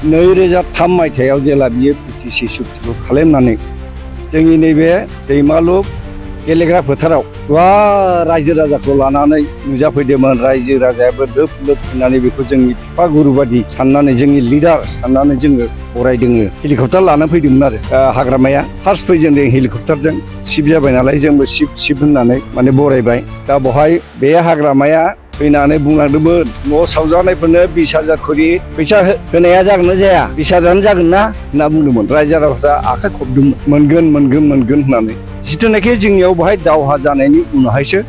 2003 मायथाइयाव जेला बियो बिटिसि सुक्तिखौ खालामनानै जोंनि नैबे दैमालु गेलेग्रा फोथाराव गुवार रायजो राजाखौ लानानै नुजाफैदोंमोन। रायजो राजायाबो लोब लोब फैनानै बेखौ जोंनि बिफा गुरु बादि साननानै जोंनि लिडार साननानै जोङो बरायदोङो। हेलिकप्टार लानानै फैदोंमोन आरो हाग्रामाया फार्स्ट फैजेनदों हेलिकप्टारजों शिप जाबाय नालाय जोंबो शिप होननानै माने बरायबाय। दा बेवहाय बे हाग्रामाया फैनानै बुंलांदोंमोन न' सावजानायफोरनो 20,000 खरि फैसा होनाया जागोन ना जाया, 20,000 जागोन ना होनना बुंदोंमोन। रायजो राजाफ्रा आखाइ खबदोंमोन मोनगोन होननानै। जिथुनाखि जोंनियाव बेवहाय दावहा जानायनि उनावहायसो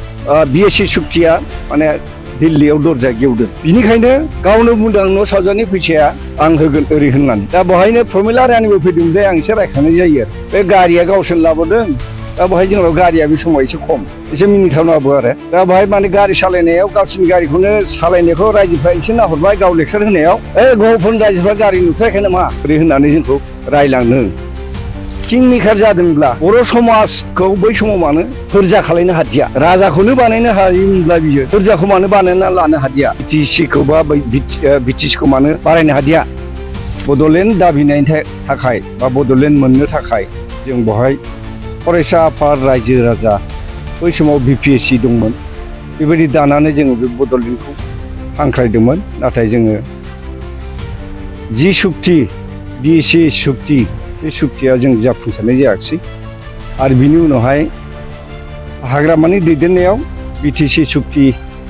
बिएसि सुक्तिया माने दिल्लीयाव दरजा गेवदों। बिनिखायनो गावनो बुंदों न' सावजानायनि फैसाया आं होगोन ओरै होननानै। दा बेवहायनो प्रमिला रानिबो फैदों जे आं एसे रायखांनाय जायो। बे गारिया गावसोर लाबोदों। दा बेवहाय जोंनाव गारिया बे समाव एसे खम, एसे मिनिथावनाबो आरो। दा बेवहाय माने गारि सालायनायाव गावसिनि गारिखौनो सालायनायखौ रायजोफ्रा एसे नाहरबाय गाव लेक्सार होनायाव। गहपुरनि रायजोफ्रा गारि नुथाराखै नामा ओरै होननानै जोंखौ रायलांदों। किंमेकार जादोंब्ला बर' समाजखौ बै समाव मानो फोरजा खालायनो हादिया? राजाखौनो बानायनो हायोमोनब्ला बियो फोरजाखौ मानो बानायना लानो हादिया? बिटिसिखौ बा बिटिसिखौ मानो बारायनो हादिया? बड'लेण्ड दाबिनायनि थाखाय बा बड'लेण्ड मोननो थाखाय जों बेवहाय फरायसा आफाद रायजो राजा बै समाव बिपिएससि दंमोन। बेबायदि दानानै जोङो बे बड'लेण्डखौ हांख्रायदोंमोन। नाथाय जोङो जि सुक्ति बिएससि सुक्ति बे सुक्तिया जों जाफुंसारनाय जायाखिसै। आरो बिनि उनावहाय हाग्रामानि दैदेननायाव बिटिसि सुक्ति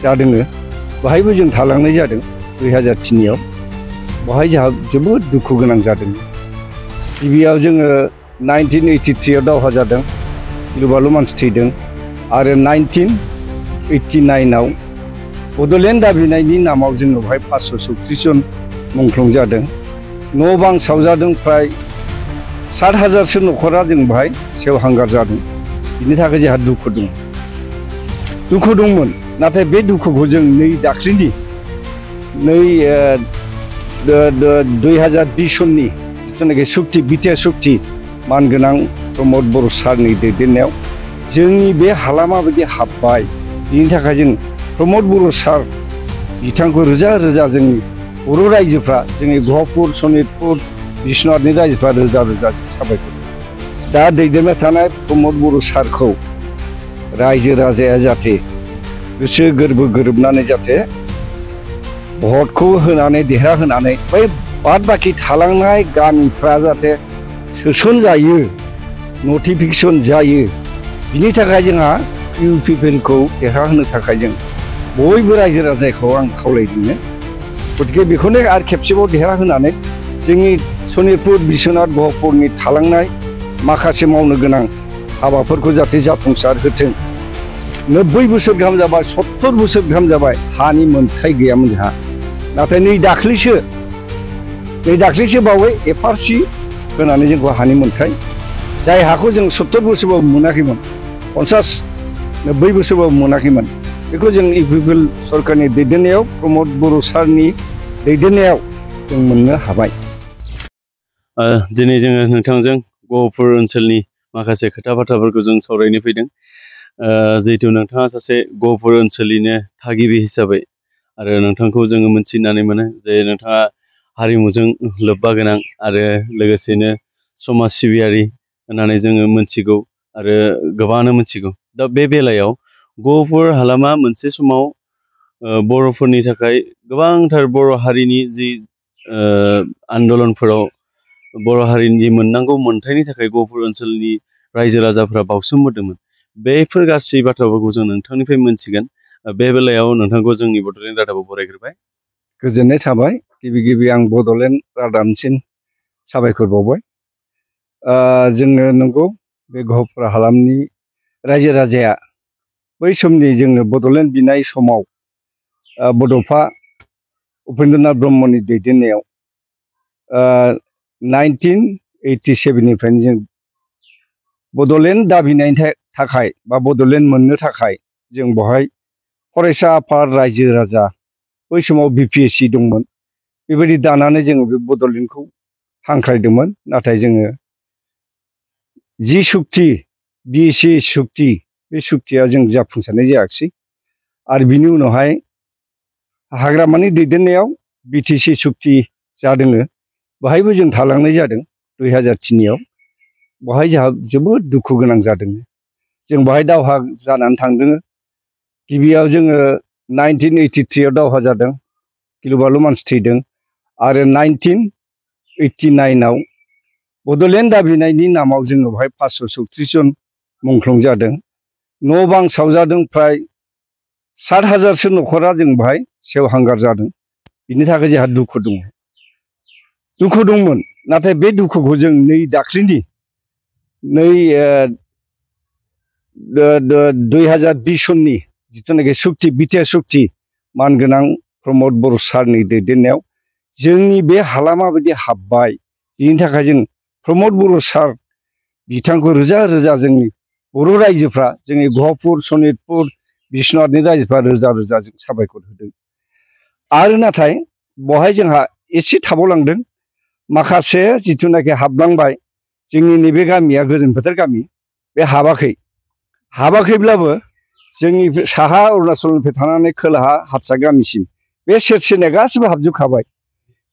जादों। बेवहायबो जों थालांनाय जादों 2003आव। बेवहाय जोंहा जोबोद दुखु गोनां जादों। गिबियाव जोङो 1983आव दावहा जादों, गिलु बालु मानसि थैदों। आरो 1989आव बड'लेण्ड दाबिनायनि नामाव जोङो बेवहाय 536 जन मुंख्लं जादों। न' बां सावजादों, फ्राय 7,000सो न'खरा जों बेवहाय सेवहांगार जादों। बिनि थाखाय जोंहा दुखु दंमोन। नाथाय बे दुखुखौ जों नै दाख्लिनि 2020 सननि जिथुनाखि सुक्ति बिटिआर सुक्ति मानगोनां प्रमद बर' सारनि दैदेननायाव जोंनि बे हालामा बायदि हाबबाय। बिनि थाखाय जों प्रमद बर' सार बिथांखौ रोजा रोजा जोंनि बर' रायजोफ्रा, जोंनि गहपुर सनितपुर बिश्वनाथनि रायजोफ्रा रोजा रोजा साबायखर। दा दैदेनबाय थानाय प्रमद बर' सारखौ रायजो राजाया जाहाथे गोसो गोरबो गोरोबनानै जाहाथे भटखौ होनानै देरहाहोनानै बै बाद बाखि थालांनाय गामिफ्रा जाहाथे सोसनजायो, नटिफिकेसन जायो। बिनि थाखाय जोंहा इउपिपिएलखौ देरहाहोनो थाखाय जों बयबो रायजो राजाखौ आं खावलायदोंनो। गतिके बेखौनो आरो खेबसेबाव देरहाहोनानै जोंनि सनितपुर बिश्वनाथ गहपुरनि थालांनाय माखासे मावनो गोनां हाबाफोरखौ जाहाथे जाफुंसार होथों। 90 बोसोर गाहाम जाबाय, 70 बोसोर गाहाम जाबाय हानि मोन्थाय गैयामोन जोंहा। नाथाय नै दाख्लैसो बावै एफआरसि होनानै जोंखौ हानि मोन्थाय, जाय हाखौ जों 70 बोसोरबाबो मोनाखैमोन, 50-90 बोसोरबाबो मोनाखैमोन। बेखौ जों इउपिपिएल सरकारनि दैदेननायाव, प्रमद बर' सारनि दैदेननायाव जों मोननो हाबाय। दिनै जोङो नोंथांजों गहपुर ओनसोलनि माखासे खोथा बाथ्राफोरखौ जों सावरायनो फैदों। जिहेतु नोंथाङा सासे गहपुर ओनसोलनिनो थागिबि हिसाबै आरो नोंथांखौ जोङो मिन्थिनानै मोनो जे नोंथाङा हारिमुजों लोब्बा गोनां आरो लोगोसेनो समाज सिबियारि होननानै जोङो मिन्थिगौ आरो गोबाङानो मिन्थिगौ। दा बे बेलायाव गहपुर हालामा मोनसे समाव बर'फोरनि थाखाय गोबांथार बर' हारिनि जि आन्दलनफोराव बर' हारिनि मोननांगौ मोन्थायनि थाखाय गहपुर ओनसोलनि रायजो राजाफ्रा बावसोमबोदोंमोन। बेफोर गासै बाथ्राफोरखौ जों नोंथांनिफ्राय मोनथिगोन। बे बेलायाव नोंथांखौ जोंनि बड'लेण्ड रादाबआव बरायग्रोबाय। गोजोननाय थाबाय। गिबि आं बड'लेण्ड रादाबनिसिम साबायखर बावबाय। जोंनो नंगौ बे गहपुर हालामनि रायजो राजाया बै समनि जोंनो बड'लेण्ड बिनाय समाव बड'फा उपेन्द्रनाथ ब्रह्मनि दैदेननायाव 1987निफ्रायनो जों बड'लेण्ड दाबिनायनि थाखाय बा बड'लेण्ड मोननो थाखाय जों बेवहाय फरायसा आफाद रायजो राजा बै समाव बिपिएससि दंमोन। बेबायदि दानानै जोङो बे बड'लेण्डखौ हांख्रायदोंमोन। नाथाय जोङो जि सुक्ति बिएससि सुक्ति बे सुक्तिया जों जाफुंसारनाय जायाखिसै। आरो बिनि उनावहाय हाग्रामानि दैदेननायाव बिटिसि सुक्ति जादों। बाहायबो जों थालांनाय जादों 2003 बहाय जोंहा जोबोद दुखु गोनां जादों। जों बाहाय दावहा जानानै थांदों। गिबियाव जोङो 1983 दावहा जादों, गिलु-बालु मानसि थैदों आरो 1989 बड'लेण्ड दाबिनायनि नामाव जोङो बाहाय 536 जन मुंख्लं जादों। न' बां सावजादों, फ्राय 7,000सो न'खरा जों बाहाय सेवहांगार जादों। बिनि थाखाय जोंहा दुखु दङ। दुखु दंमोन, नाथाय बे दुखुखौ जों नै दाख्लिनि 2020 सननि जिथुनाखि सुक्ति बिटिआर सुक्ति मानगोनां प्रमद बर' सारनि दैदेननायाव जोंनि बे हालामा बायदि हाब्बाय। बिनि थाखाय जों प्रमद बर' सार बिथांखौ रोजा रोजा जोंनि बर' रायजोफ्रा, जोंनि गहपुर, सनितपुर, बिश्वनाथनि रायजोफ्रा रोजा रोजा जों साबायखर होदों। आरो नाथाय बहाय जोंहा एसे थाबावलांदों। माखासे जिथुनाखि हाबलांबाय, जोंनि नैबे गामिया गोजोन फोथार गामि, बे हाबाखैब्लाबो जोंनि साहा अरुणाचलनिफ्राय थानानै खोलाहा हारसा गामिसिम बे सेर-सेरनिया गासिबो हाबजोबखाबाय।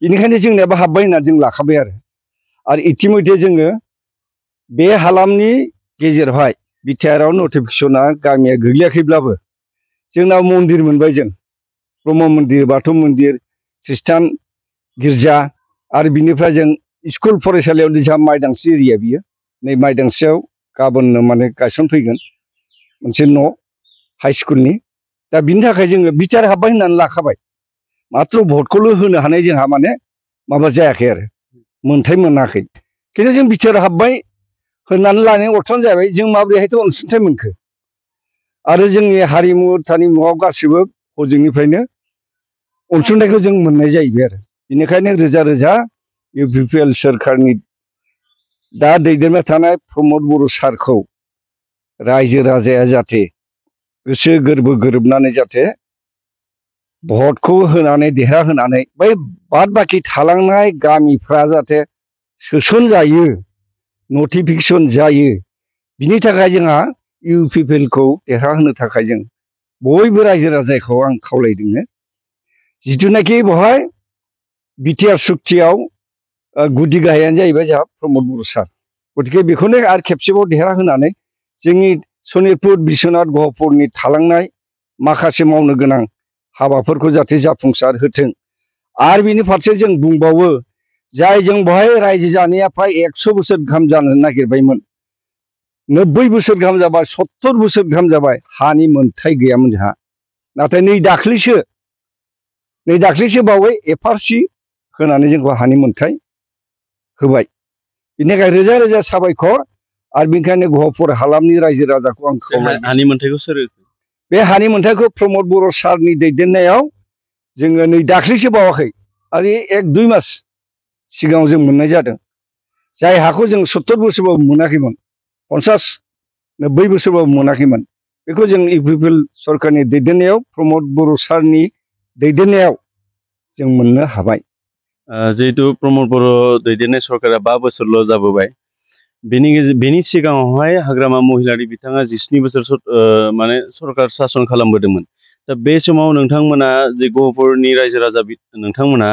बेनिखायनो जोंनियाबो हाब्बाय होनना जों लाखाबाय आरो इतिमयधे जोङो बे हालामनि गेजेरावहाय बिटिआरआव नटिफिकेसना गामिया गोग्लैयाखैब्लाबो जोंनाव मन्दिर मोनबाय। जों ब्रह्म मन्दिर, बाथौ मन्दिर, ख्रिस्टान गिर्जा आरो बिनिफ्राय जों स्कुल फरायसालियाव जोंहा माइदांस्रि एरिया, बियो नै माइदांस्रियाव गाबोननो माने गायसनफैगोन मोनसे न' हाइ स्कुलनि। दा बिनि थाखाय जोङो बिटिआर हाब्बाय होननानै लाखाबाय, माथ्र भटखौल' होनो हानाय जोंहा माने माबा जायाखै आरो मोनथाय मोनाखै। खिन्थु जों बिटिआर हाब्बाय होननानै लानायनि अर्थआनो जाहैबाय जों माबोरैहायथ' अनसुंथाइ मोनखो आरो जोंनि हारिमु थारिमुआव गासिबो हजोंनिफ्रायनो अनसुंथाइखौ जों मोननाय जाहैबाय आरो। बेनिखायनो रोजा रोजा इउपिपिएल सोरखारनि दा दैदेनबाय थानाय प्रमद बर' सारखौ रायजो राजाया जाहाथे गोसो गोरबो गोरोबनानै जाहाथे भटखौ होनानै देरहाहोनानै बै बाद बाखि थालांनाय गामिफ्रा जाहाथे सोसनजायो, नटिफिकेसन जायो। बिनि थाखाय जोंहा इउपिपिएलखौ देरहाहोनो थाखाय जों बयबो रायजो राजाखौ आं खावलायदों। जिथुनाखि बेवहाय बिटिआर सुक्तियाव गुदि गाहायानो जाहैबाय जोंहा प्रमद बर' सार। गतिके बेखौनो आरो खेबसेबाव देरहाहोनानै जोंनि सनितपुर, बिश्वनाथ, गहपुरनि थालांनाय माखासे मावनो गोनां हाबाफोरखौ जाहाथे जाफुंसार होथों। आरो बिनि फारसे जों बुंबावो, जाय जों बेवहाय रायजो जानाया फ्राय 100 बोसोर गाहाम जानो नागिरबायमोन, 90 बोसोर गाहाम जाबाय, 70 बोसोर गाहाम जाबाय, हानि मोनथाय गैयामोन जोंहा। नाथाय नै दाख्लैसो बावै एफआरसि होनानै जोंखौ हानि मोनथाय होबाय। बेनि थाखाय रोजा रोजा साबायखर। आरो बेनिखायनो गहपुर हालामनि रायजो राजाखौ आं खावलायदों, हानि मोनथायखौ सोर होखो? बे हानि मोनथायखौ प्रमद बर' सारनि दैदेननायाव जोङो नै दाख्लैसो बावाखै आरो 1-2 मास सिगाङाव जों मोननाय जादों। जाय हाखौ जों 70 बोसोरबाबो मोनाखैमोन, 50-90 बोसोरबाबो मोनाखैमोन, बेखौ जों इउपिपिएल सरकारनि दैदेननायाव, प्रमद बर' सारनि दैदेननायाव जों मोननो हाबाय। जिहेतु प्रमद बर' दैदेननाय सरकारा 5 बोसोरल' जाबोबाय, बेनि सिगाङावहाय हाग्रामा महिलारि बिथाङा 17 बोसोर माने सरकार सासन खालामबोदोंमोन। दा बे समाव नोंथांमोना जे गहपुरनि रायजो राजा नोंथांमोना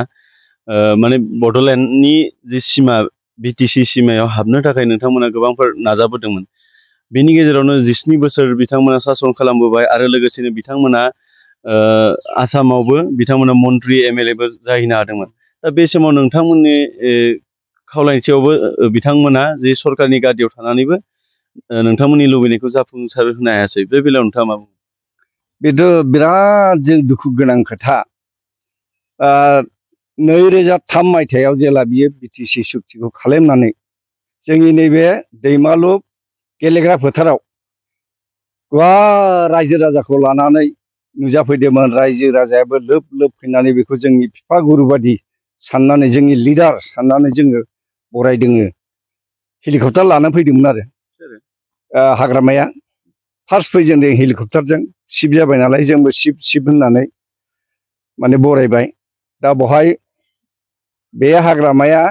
माने बड'लेण्डनि जि सिमा बिटिसि सिमायाव हाबनो थाखाय नोंथांमोना गोबांफोर नाजाबोदोंमोन। बेनि गेजेरावनो 17 बोसोर बिथांमोना सासन खालामबोबाय आरो लोगोसेनो बिथांमोना आसामावबो बिथांमोना मन्त्रि एमएलएबो जाहैनो हादोंमोन। दा बे समाव नोंथांमोननि खावलायथियावबो बिथांमोना जे सरकारनि गादियाव थानानैबो नोंथांमोननि लुबैनायखौ जाफुंसार होनो हायासै। बे बेलायाव नोंथाङा मा बुङो? बेथ' बिराद जों दुखु गोनां खोथा। 2003 मायथाइयाव जेला बियो बिटिसि सुक्तिखौ खालामनानै जोंनि नैबे दैमालु गेलेग्रा फोथाराव गुवार रायजो राजाखौ लानानै नुजाफैदोंमोन। रायजो राजायाबो लोब लोब फैनानै बेखौ जोंनि बिफा गुरु बादि साननानै, जोंनि लिडार साननानै जोङो बरायदों। हेलिकप्टार लानानै फैदोंमोन आरो हाग्रामाया फार्स्ट फैजेनदों हेलिकप्टारजों। सिफ जाबाय नालाय जोंबो सिफ होननानै माने बरायबाय। दा बेवहाय बे हाग्रामाया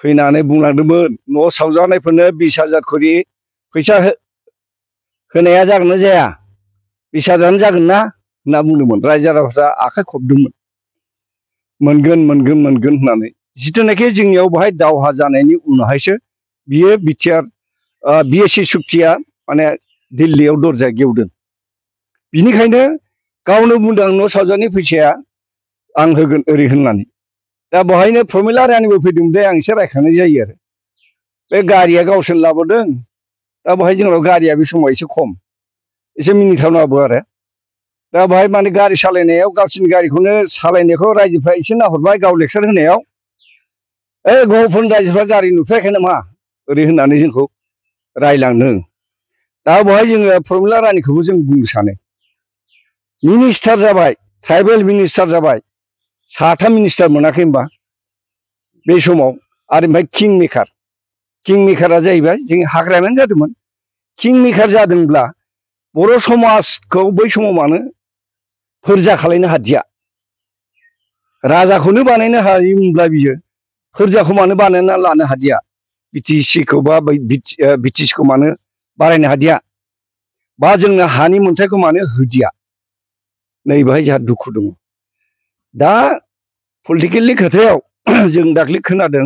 फैनानै बुंलांदोंमोन, न' सावजानायफोरनो 20,000 खरि फैसा होनाया जागोन ना जाया, 20,000 जागोन ना होनना बुंदोंमोन। रायजो राजाफ्रा आखाइ खबदोंमोन, मोनगोन होननानै। जिथुनाखि जोंनियाव बेहाय दावहा जानायनि उनावहायसो बियो बिटिआर बिएसि सुक्तिया माने दिल्लीयाव दरजा गेवदों। बिनिखायनो गावनो बुंदों न' सावजानाय फैसाया आं होगोन ओरै होननानै। दा बेवहायनो प्रमिला रानिबो फैदोंमोन आं एसे रायखांनाय जायो आरो बे गारिया गावसोर लाबोदों। दा बेवहाय जोंनाव गारिया बे समाव एसे खम, एसे मिनिथावनाबो आरो। दा बेवहाय माने गारि सालायनायाव गावसिनि गारिखौनो सालायनायखौ रायजोफ्रा एसे नाहरबाय गाव लेक्सार होनायाव, गहपुरनि रायजोफ्रा गारि नुफेराखै नामा ओरै होननानै जोंखौ रायलांदों। दा बेवहाय जोङो प्रमिला रानिखौबो जों बुंनो सानो मिनिस्टार जाबाय, ट्राइबेल मिनिस्टार जाबाय, 3 मिनिस्टार मोनाखै होनबा बे समाव। आरो ओमफ्राय किं मेकारा जाहैबाय जोंनि हाग्रामायानो जादोंमोन। किं मेकार जादोंब्ला बर' समाजखौ बै समाव मानो फोरजा खालायनो हादिया? राजाखौनो बानायनो हायोमोनब्ला बियो फोरजाखौ मानो बानायना लानो हादिया? बिटिसिखौ बा बिटिसिखौ मानो बारायनो हादिया? बा जोंनो हानि मोन्थायखौ मानो होदिया? नै बेहाय जोंहा दुखु दङ। दा पलिटिकेलनि खोथायाव जों दाख्लै खोनादों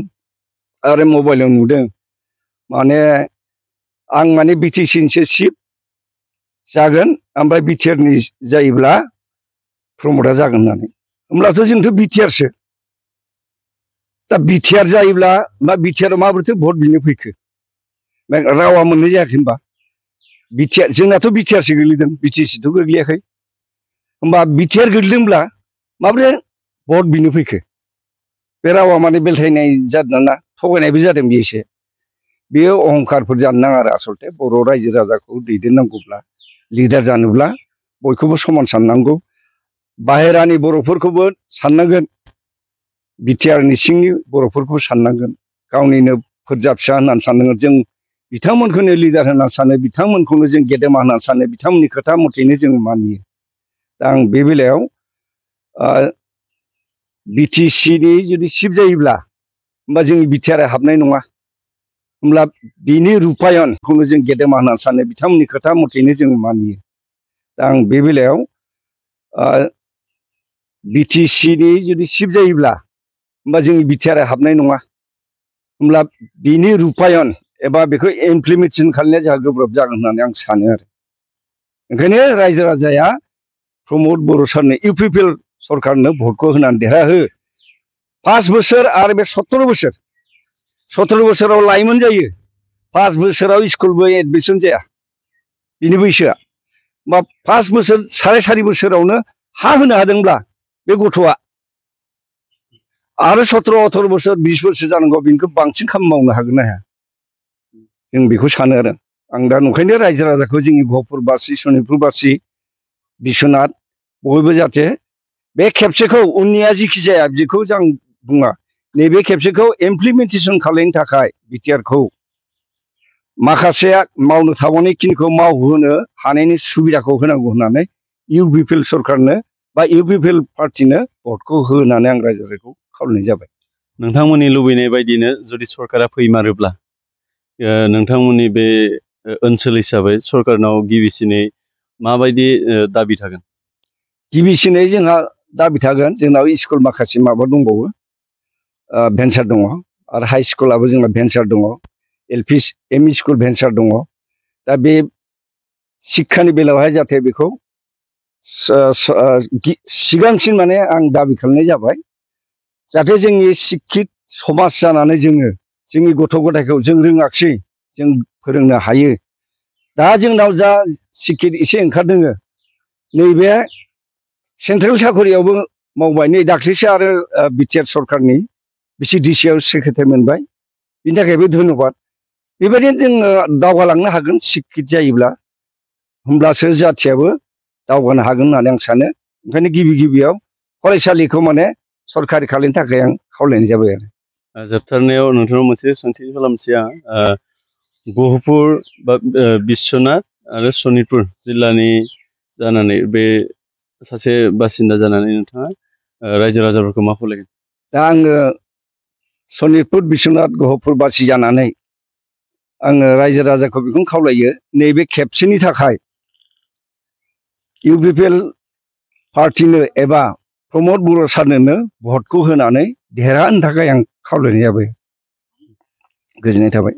आरो मबाइलाव नुदों, माने आं माने बिटिसिनिसो चिफ जागोन ओमफ्राय बिटिआरनि जायोब्ला प्रमदआ जागोन होननानै। होमब्लाथ' जोंथ' बिटिआरसो। दा बिटिआर जायोब्ला बा बिटिआराव माबोरैथो भट बिनो फैखो? रावा मोननाय जायाखै होनबा? बिटिआर जोंनाथ' बिटिआरसो गोग्लैदों, बिटिसिथ' गोग्लैयाखै। होमबा बिटिआर गोग्लैदोंब्ला माबोरै भट बिनो फैखो? बे रावा माने बेलथायनाय जादों ना थगायनायबो जादों बे एसे। बेयो अहंखारफोर जानो नाङा आरो आसलथे बर' रायजो राजाखौ दैदेननांगौब्ला, लिडार जानोब्ला बयखौबो समान साननांगौ। बाहेरानि बर'फोरखौबो साननांगोन, बिटिआरनि सिंनि बर'फोरखौ साननांगोन, गावनिनो फोरजा फिसा होननानै साननांगोन। जों बिथांमोनखौनो लिडार होनना सानो, बिथांमोनखौनो जों गेदेमा होनना सानो, बिथांमोननि खोथा मथेनो जों मानियो। दा आं बे बेलायाव बिटिसिनि जुदि चिफ जायोब्ला होमबा जोंनि बिटिआरआ हाबनाय नङा। होमब्ला बिनि रुपायनखौनो जों गेदेमा होनना सानो, बिथांमोननि खोथा मथेनो जों मानियो। दा आं बे बेलायाव बिटिसिनि जुदि चिफ जायोब्ला होमबा जोंनि बिटिआरआ हाबनाय नङा। होमब्ला बिनि रुपायन एबा बेखौ इमप्लिमेन्टेसन खालामनाया जोंहा गोब्राब जागोन होननानै आं सानो आरो। ओंखायनो रायजो राजाया प्रमद बर' सारनो इउपिपिएल सरकारनो भटखौ होनानै देरहाहो। 5 बोसोर आरो बे 17 बोसोराव लाइमोन जायो, 5 बोसोराव स्कुलबो एडमिसन जाया बिनि बैसोआ। बा 5 बोसोर 4.5 बोसोरावनो हा होनो हादोंब्ला बे गथ'आ आरो 17-18 बोसोर 20 बोसोर जानांगौ, बेनिखौ बांसिन खामानि मावनो हागोन ना हाया? जों बेखौ सानो आरो। आं दा ओंखायनो रायजो राजाखौ जोंनि गहपुरबासि, सनितपुरबासि, बिश्वनाथ बयबो जाहाथे बे खेबसेखौ, उननिया जिखि जाया बेखौ जों बुङा, नैबे खेबसेखौ इमप्लिमेन्टेसन खालामनो थाखाय बिटिआरखौ माखासेया मावनो थाबावनायखिनिखौ मावहोनो हानायनि सुबिदाखौ होनांगौ होननानै इउपिपिएल सरकारनो बा इउपिपिएल पार्टिनो भटखौ होनानै आं रायजो राजाखौ खावलायनाय जाबाय। नोंथांमोननि लुबैनाय बायदिनो जुदि सरकारा फैमारोब्ला नोंथांमोननि बे ओनसोल हिसाबै सरकारनाव गिबिसिनै माबायदि दाबि थागोन? गिबिसिनै जोंहा दाबि थागोन, जोंनाव स्कुल माखासे माबा दंबावो, भेन्सार दङ, आरो हाइ स्कुलाबो जोंना भेन्सार दङ, एमइ स्कुल भेन्सार दङ। दा बे शिक्षानि बेलायावहाय जाहाथे बेखौ सिगांसिन माने आं दाबि खालामनाय जाबाय, जाहाथे जोंनि शिक्षित समाज जानानै जोङो जोंनि गथ' गथायखौ जों रोङाखिसै जों फोरोंनो हायो। दा जोंनाव जा शिक्षित एसे ओंखारदों, नैबे सेन्ट्रेल साखरियावबो मावबाय। नै दाख्लैसो आरो बिटिआर सरकारनि बिसिडिसिआव सेक्रेटारि मोनबाय, बिनि थाखायबो धन्यबाद। बेबायदिनो जोङो दावगालांनो हागोन शिक्षित जायोब्ला, होमब्लासो जाथियाबो दावगानो हागोन होननानै आं सानो। ओंखायनो गिबियाव फरायसालिखौ माने सरकारि खालामनो थाखाय आं खावलायनाय जाबाय आरो। जोबथारनायाव नोंथांनाव मोनसे सोंथि खालामसै आं। गहपुर बा बिश्वनाथ आरो सनितपुर जिल्लानि जानानै बे सासे बासिन्दा जानानै नोंथाङा रायजो राजाफोरखौ मा खावलायगोन? दा आङो सनितपुर, बिश्वनाथ, गहपुरबासि जानानै आङो रायजो राजाखौ बेखौनो खावलायो, नैबे खेबसेनि थाखाय इउपिपिएल पार्टिनो एबा प्रमद बर' सारनोनो भटखौ होनानै देरहाहोनो थाखाय आं खावलायनाय जाबाय। गोजोननाय थाबाय।